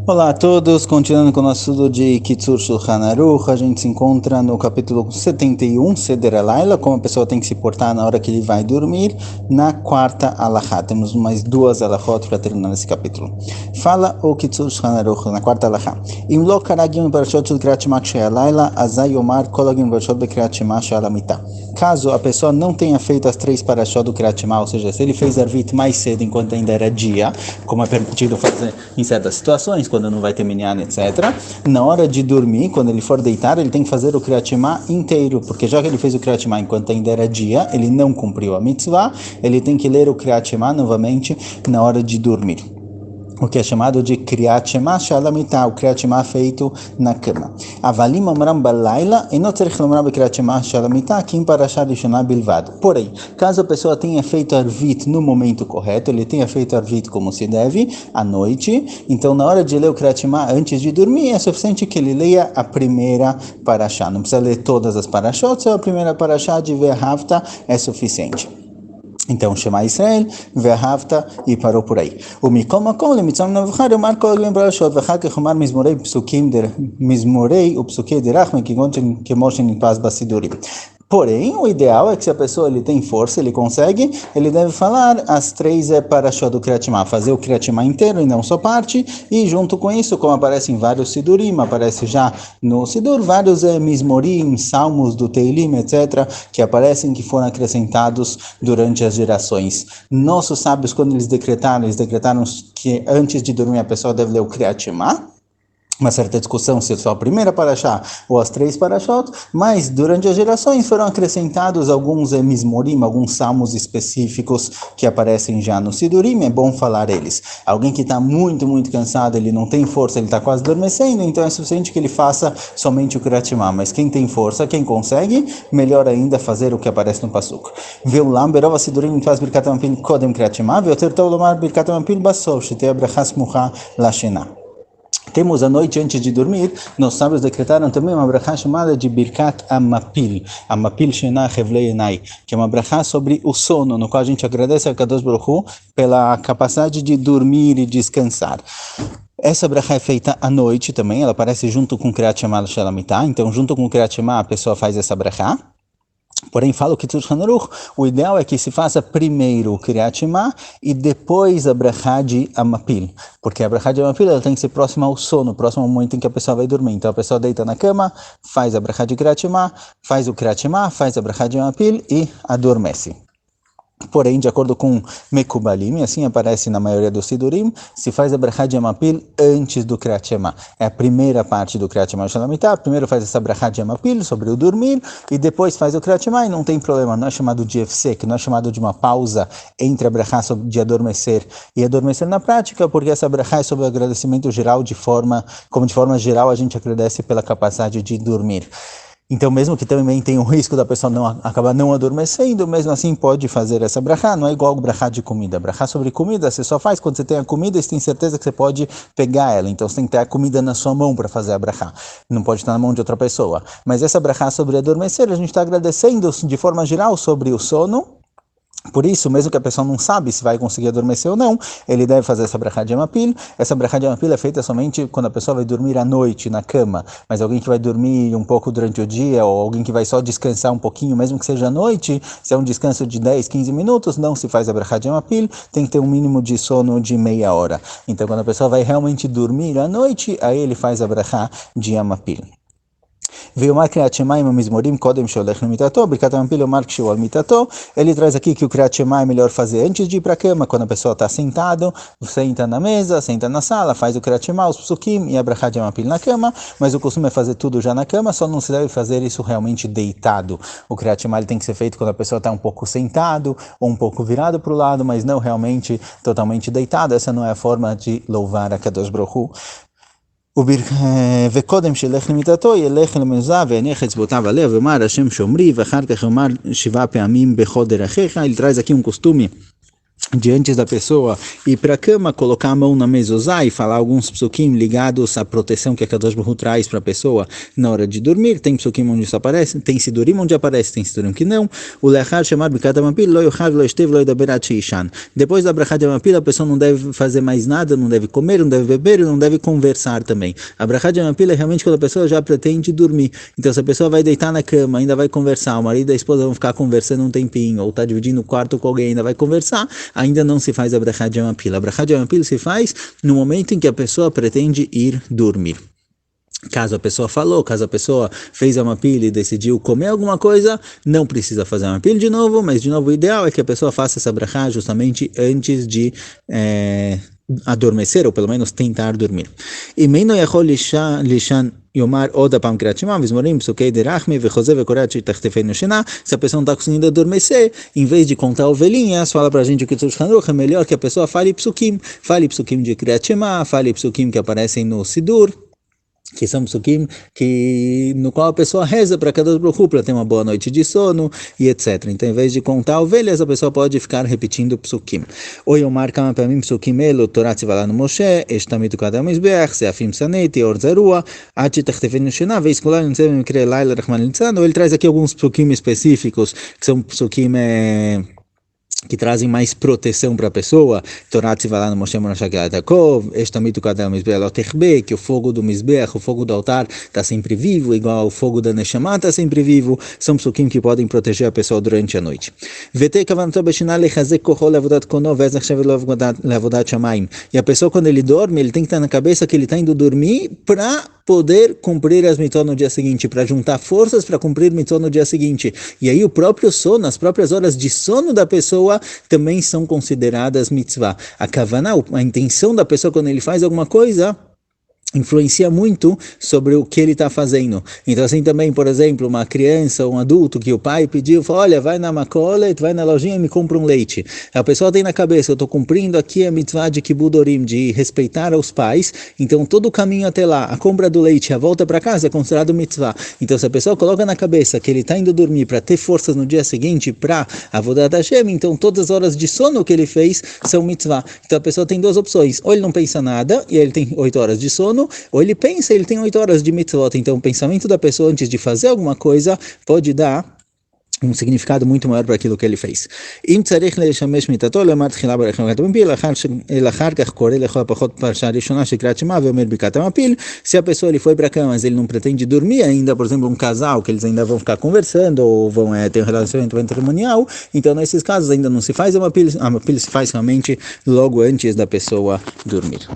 Olá a todos, continuando com o nosso estudo de Kitzur Shulchan Aruch, a gente se encontra no capítulo 71, Seder Alayla, como a pessoa tem que se portar na hora que ele vai dormir, na quarta alahá. Temos mais duas alahot para terminar esse capítulo. Fala o Kitzur Shulchan Aruch, na quarta alahá. Im lo karagim parashot shel Kriyat Shema kshei alayla, azai yomar kol hagim parashot bekriyat Shema shel hamitah. Caso a pessoa não tenha feito as três parashot do Kriyat Shema, ou seja, se ele fez Arvit mais cedo enquanto ainda era dia, como é permitido fazer em certas situações, quando não vai ter minyan, etc. Na hora de dormir, quando ele for deitar, ele tem que fazer o Kriyat Shema inteiro, porque já que ele fez o Kriyat Shema enquanto ainda era dia, ele não cumpriu a mitzvah, ele tem que ler o Kriyat Shema novamente na hora de dormir. O que é chamado de Kriyat Shema shel hamitah, o Kriyat Shema feito na cama. Avalim omram balayla e não tzarich lomar beKriyat Shema shel hamitah kim parashah rishonah bilvad. Porém, caso a pessoa tenha feito Arvit no momento correto, ele tenha feito Arvit como se deve, à noite, então na hora de ler o Kriyat Shema antes de dormir, é suficiente que ele leia a primeira parashah. Não precisa ler todas as parashot, só a primeira parashah de Ve'ahavta é suficiente. Então, Shema Israel, Ve'ahavta, e parou por aí. O Mikol Makom, Lemitzam Navchar, Yomar Kol Hagim Parashot, V'achar Kech Omar Mizmorei Upsukei Derach, Mekigon Kemo Shenipaz Basidurim. Porém, o ideal é que se a pessoa ele tem força, ele consegue, ele deve falar as três parashot do Kriyat Shema, fazer o Kriyat Shema inteiro e não só parte, e junto com isso, como aparece em vários Sidurim, aparece já no Sidur, vários Mizmorim, Salmos do Teilim, etc., que aparecem, que foram acrescentados durante as gerações. Nossos sábios, quando eles decretaram que antes de dormir a pessoa deve ler o Kriyat Shema. Uma certa discussão se é só a primeira parashá ou as três parashot, mas durante as gerações foram acrescentados alguns mizmorim, alguns salmos específicos que aparecem já no Sidurim, é bom falar eles. Alguém que está muito, muito cansado, ele não tem força, ele está quase adormecendo, então é suficiente que ele faça somente o Kriyat Shema, mas quem tem força, quem consegue, melhor ainda fazer o que aparece no Pasuk. Veulam berova Sidurim faz birkat hamapil kodem Kriyat Shema, veoter tov lomar birkat hamapil basov, shetei bracha smucha lashena. Temos a noite antes de dormir, nossos sábios decretaram também uma brachá chamada de Birkat Amapil, Amapil Shena Hevlei Enai, que é uma brachá sobre o sono, no qual a gente agradece a Kadosh Baruch Hu pela capacidade de dormir e descansar. Essa brachá é feita à noite também, ela aparece junto com o Kriyat Shema shel hamitah, então junto com o Kriyat Shema a pessoa faz essa brachá. Porém, fala o Kitzur Shulchan Aruch, o ideal é que se faça primeiro o Kriyat Shema e depois a brachá de Amapil, porque a brachá de Amapil ela tem que ser próxima ao sono, próximo ao momento em que a pessoa vai dormir. Então a pessoa deita na cama, faz a brachá de Kriyat Shema, faz o Kriyat Shema, faz a brachá de Amapil e adormece. Porém, de acordo com Mekubalim, assim aparece na maioria dos Sidurim, se faz a brachá de Amapil antes do Kriyat Shema. É a primeira parte do Kriyat Shema shel hamitah, primeiro faz essa brachá de Amapil sobre o dormir, e depois faz o Kriyat Shema e não tem problema, não é chamado de efsek, não é chamado de uma pausa entre a brachá de adormecer e adormecer na prática, porque essa brachá é sobre o agradecimento geral, de forma geral a gente agradece pela capacidade de dormir. Então, mesmo que também tenha o risco da pessoa acabar não adormecendo, mesmo assim pode fazer essa brachá, não é igual o brachá de comida. Brachá sobre comida, você só faz quando você tem a comida e você tem certeza que você pode pegar ela. Então, você tem que ter a comida na sua mão para fazer a brachá. Não pode estar na mão de outra pessoa. Mas essa brachá sobre adormecer, a gente está agradecendo de forma geral sobre o sono. Por isso, mesmo que a pessoa não sabe se vai conseguir adormecer ou não, ele deve fazer essa brachá de Amapil. Essa brachá de Amapil é feita somente quando a pessoa vai dormir à noite, na cama. Mas alguém que vai dormir um pouco durante o dia, ou alguém que vai só descansar um pouquinho, mesmo que seja à noite, se é um descanso de 10, 15 minutos, não se faz a brachá de Amapil, tem que ter um mínimo de sono de meia hora. Então, quando a pessoa vai realmente dormir à noite, aí ele faz a brachá de Amapil. Ve'omar Kriyat Shema im Mizmorim kodem sheolech lemitato, Birkat Hamapil omar kshu al mitato. Ele traz aqui que o Kriyat Shema é melhor fazer antes de ir para a cama, quando a pessoa está sentado, senta na mesa, senta na sala, faz o Kriyat Shema, os psukim e a brachá de Amapil na cama, mas o costume é fazer tudo já na cama, só não se deve fazer isso realmente deitado. O Kriyat Shema ele tem que ser feito quando a pessoa está um pouco sentado ou um pouco virado para o lado, mas não realmente totalmente deitado. Essa não é a forma de louvar a Kadosh Baruch Hu. וקודם שילך למיטתו, ילך למזוזה והניח אצבעותיו עליה ואמר השם שומרי, ואחר כך אמר 7 פעמים בכל דרכיך. Ele traz aqui um costume diante da pessoa ir para a cama, colocar a mão na mezuzá e falar alguns psukim ligados à proteção que a Kadosh Baruch Hu traz para a pessoa na hora de dormir. Tem psukim onde isso aparece, tem sidurim onde aparece, tem sidurim que não. O lechar chamar bikat amapil, lo yochav, lo estev, lo yedaber ad sheishan. Depois da brachá de amapil, a pessoa não deve fazer mais nada, não deve comer, não deve beber e não deve conversar também. A brachá de amapil é realmente quando a pessoa já pretende dormir. Então, se a pessoa vai deitar na cama, ainda vai conversar, o marido e a esposa vão ficar conversando um tempinho, ou está dividindo o quarto com alguém, ainda vai conversar, ainda não se faz a brachá de amapil. A brachá de amapil se faz no momento em que a pessoa pretende ir dormir. Caso a pessoa falou, caso a pessoa fez a amapil e decidiu comer alguma coisa, não precisa fazer a amapil de novo, mas de novo o ideal é que a pessoa faça essa brachá justamente antes de adormecer, ou pelo menos tentar dormir. E meino yachol lishan יאמר עוד הפעם קריאת שמע, מזמורים, פסוקי דרחמי וחוזה וקורא עד שתחטפנו שינה. Se a pessoa não está conseguindo adormecer, em vez de contar ovelhinhas, fala pra gente o que o Shulchan Aruch é melhor que a pessoa fale psukim de Kriyat Shema, fale psukim que aparecem no Sidur, que são psukim no qual a pessoa reza para Kadosh Baruch Hu para ter uma boa noite de sono e etc. Então, em vez de contar ovelhas, a pessoa pode ficar repetindo psukim. Ou Yomar kama pamim psukim elo, Torah tzivala no Moshe, estamit ukadam mizbeach, seafim saneti, or zerua, ad shetachtefenu shena, veiskular nitzem mikre laila rachman litzano. Ele traz aqui alguns psukim específicos, que são psukim que trazem mais proteção para a pessoa. Torah tzivala no Moshe Morashak Yaakov, estamit ukadam mizbeach lo techbe, que o fogo do mizbeach, o fogo do altar, está sempre vivo, igual o fogo da Neshama está sempre vivo. São psukim que podem proteger a pessoa durante a noite. Vetei kavanto beshina lechazek kocho leavodat kono vezach shevet leavodat shamayim. E a pessoa, quando ele dorme, ele tem que estar na cabeça que ele está indo dormir para poder cumprir as mitzvot no dia seguinte, para juntar forças para cumprir mitzvot no dia seguinte. E aí o próprio sono, as próprias horas de sono da pessoa também são consideradas mitzvah. A kavanah, a intenção da pessoa quando ele faz alguma coisa, influencia muito sobre o que ele está fazendo. Então assim também, por exemplo, uma criança ou um adulto que o pai pediu, fala, olha, vai na Makolet, vai na lojinha e me compra um leite. A pessoa tem na cabeça, eu estou cumprindo aqui a mitzvah de Kibudorim, de respeitar os pais, então todo o caminho até lá, a compra do leite, a volta para casa é considerado mitzvah. Então se a pessoa coloca na cabeça que ele está indo dormir para ter forças no dia seguinte para Avodat Hashem, então todas as horas de sono que ele fez são mitzvah. Então a pessoa tem duas opções, ou ele não pensa nada e aí ele tem 8 horas de sono, ou ele pensa, ele tem 8 horas de mitzvot. Então o pensamento da pessoa antes de fazer alguma coisa pode dar um significado muito maior para aquilo que ele fez. Se a pessoa ele foi para a cama, mas ele não pretende dormir ainda, por exemplo, um casal que eles ainda vão ficar conversando ou vão ter um relacionamento matrimonial, então nesses casos ainda não se faz a mapil se faz realmente logo antes da pessoa dormir.